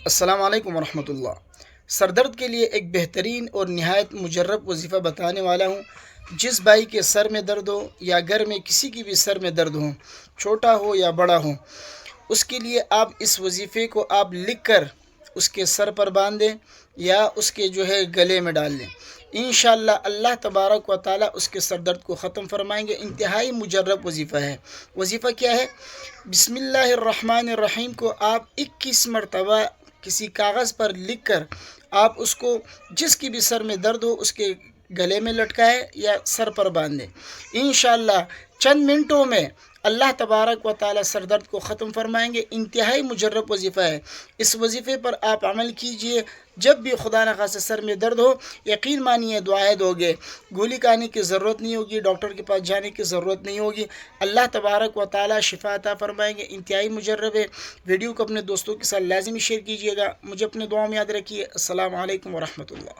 السلام علیکم ورحمۃ اللہ۔ سر درد کے لیے ایک بہترین اور نہایت مجرب وظیفہ بتانے والا ہوں۔ جس بھائی کے سر میں درد ہو یا گھر میں کسی کی بھی سر میں درد ہو، چھوٹا ہو یا بڑا ہو، اس کے لیے آپ اس وظیفے کو آپ لکھ کر اس کے سر پر باندھ دیں یا اس کے گلے میں ڈال دیں۔ انشاءاللہ اللہ تبارک و تعالی اس کے سر درد کو ختم فرمائیں گے۔ انتہائی مجرب وظیفہ ہے۔ وظیفہ کیا ہے؟ بسم اللہ الرحمن الرحیم کو آپ 21 مرتبہ کسی کاغذ پر لکھ کر آپ اس کو جس کی بھی سر میں درد ہو اس کے گلے میں لٹکائے یا سر پر باندھے۔ انشاءاللہ چند منٹوں میں اللہ تبارک و تعالی سر درد کو ختم فرمائیں گے۔ انتہائی مجرب وظیفہ ہے۔ اس وظیفے پر آپ عمل کیجئے۔ جب بھی خدا نخواستہ سر میں درد ہو، یقین مانیے دعائیں دو گے، گولی کھانے کی ضرورت نہیں ہوگی، ڈاکٹر کے پاس جانے کی ضرورت نہیں ہوگی۔ اللہ تبارک و تعالی شفا عطا فرمائیں گے۔ انتہائی مجرب ہے۔ ویڈیو کو اپنے دوستوں کے ساتھ لازمی شیئر کیجیے گا۔ مجھے اپنے دعاؤں میں یاد رکھیے۔ السلام علیکم ورحمۃ اللہ۔